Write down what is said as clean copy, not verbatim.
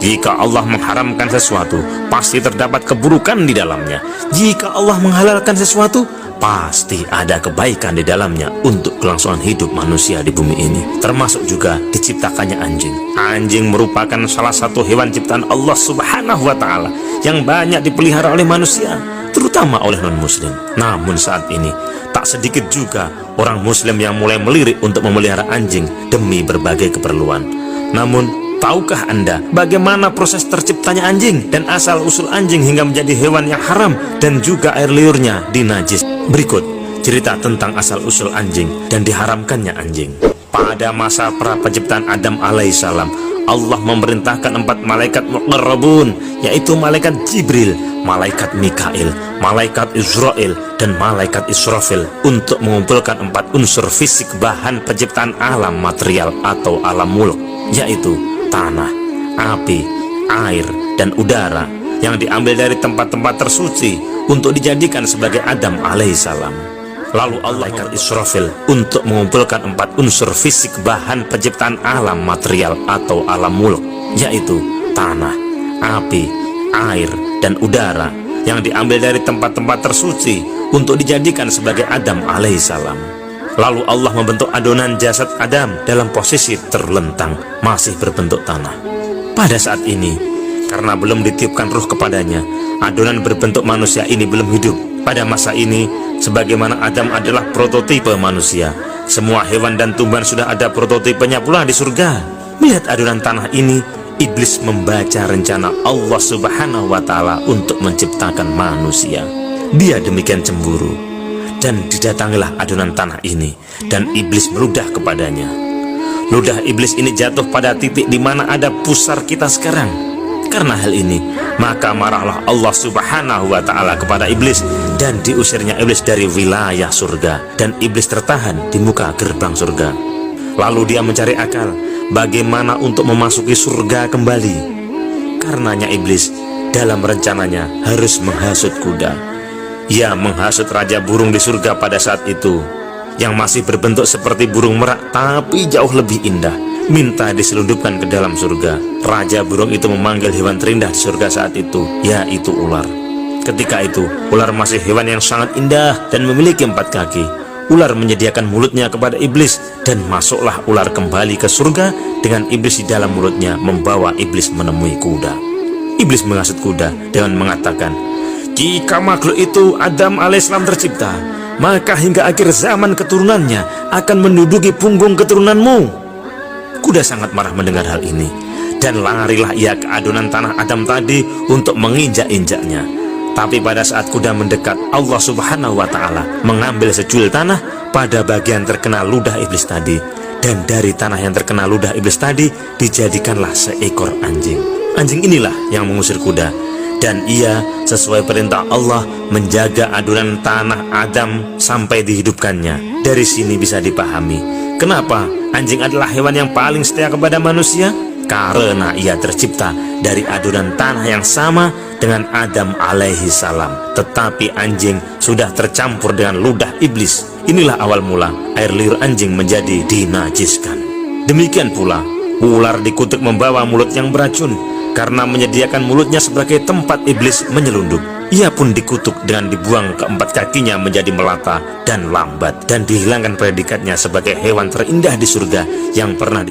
Jika Allah mengharamkan sesuatu, pasti terdapat keburukan di dalamnya. Jika Allah menghalalkan sesuatu, pasti ada kebaikan di dalamnya untuk kelangsungan hidup manusia di bumi ini. Termasuk juga diciptakannya anjing. Anjing merupakan salah satu hewan ciptaan Allah Subhanahu wa Ta'ala yang banyak dipelihara oleh manusia, terutama oleh non-muslim. Namun saat ini tak sedikit juga orang muslim yang mulai melirik untuk memelihara anjing demi berbagai keperluan. Namun tahukah Anda bagaimana proses terciptanya anjing dan asal-usul anjing hingga menjadi hewan yang haram dan juga air liurnya dinajis? Berikut cerita tentang asal-usul anjing dan diharamkannya anjing. Pada masa pra penciptaan Adam alaihissalam, Allah memerintahkan 4 malaikat muqarrabun, yaitu malaikat Jibril, malaikat Mikail, malaikat Israel, dan malaikat Israfil untuk mengumpulkan 4 unsur fisik bahan penciptaan alam material atau alam mulk, yaitu tanah, api, air, dan udara yang diambil dari tempat-tempat tersuci untuk dijadikan sebagai Adam alaihissalam. Lalu Allah malaikat Israfil untuk mengumpulkan 4 unsur fisik bahan penciptaan alam material atau alam mulk, yaitu tanah, api, air, dan udara yang diambil dari tempat-tempat tersuci untuk dijadikan sebagai Adam alaihissalam. Lalu Allah membentuk adonan jasad Adam dalam posisi terlentang, masih berbentuk tanah. Pada saat ini, karena belum ditiupkan ruh kepadanya, adonan berbentuk manusia ini belum hidup. Pada masa ini, sebagaimana Adam adalah prototipe manusia, semua hewan dan tumbuhan sudah ada prototipenya pula di surga. Melihat adonan tanah ini, iblis membaca rencana Allah Subhanahu wa Ta'ala untuk menciptakan manusia. Dia demikian cemburu, dan didatangilah adonan tanah ini, dan iblis meludah kepadanya. Ludah iblis ini jatuh pada titik di mana ada pusar kita sekarang. Karena hal ini, maka marahlah Allah Subhanahu wa Ta'ala kepada iblis, dan diusirnya iblis dari wilayah surga, dan iblis tertahan di muka gerbang surga. Lalu dia mencari akal bagaimana untuk memasuki surga kembali. Karenanya iblis dalam rencananya harus menghasut kuda. Ia menghasut raja burung di surga pada saat itu, yang masih berbentuk seperti burung merak tapi jauh lebih indah, minta diselundupkan ke dalam surga. Raja burung itu memanggil hewan terindah di surga saat itu, yaitu ular. Ketika itu, ular masih hewan yang sangat indah dan memiliki 4 kaki. Ular menyediakan mulutnya kepada iblis, dan masuklah ular kembali ke surga dengan iblis di dalam mulutnya, membawa iblis menemui kuda. Iblis menghasut kuda dengan mengatakan, jika makhluk itu Adam alaihissalam tercipta, maka hingga akhir zaman keturunannya akan menduduki punggung keturunanmu. Kuda sangat marah mendengar hal ini, dan larilah ia ke adonan tanah Adam tadi untuk menginjak-injaknya. Tapi pada saat kuda mendekat, Allah Subhanahu wa Ta'ala mengambil secuil tanah pada bagian terkena ludah iblis tadi, dan dari tanah yang terkena ludah iblis tadi dijadikanlah seekor anjing. Anjing inilah yang mengusir kuda, dan ia sesuai perintah Allah menjaga adonan tanah Adam sampai dihidupkannya. Dari sini bisa dipahami kenapa anjing adalah hewan yang paling setia kepada manusia, karena ia tercipta dari adonan tanah yang sama dengan Adam alaihi salam. Tetapi anjing sudah tercampur dengan ludah iblis. Inilah awal mula air liur anjing menjadi dinajiskan. Demikian pula ular dikutuk membawa mulut yang beracun, karena menyediakan mulutnya sebagai tempat iblis menyelundup. Ia pun dikutuk dengan dibuang ke4 kakinya menjadi melata dan lambat, dan dihilangkan predikatnya sebagai hewan terindah di surga yang pernah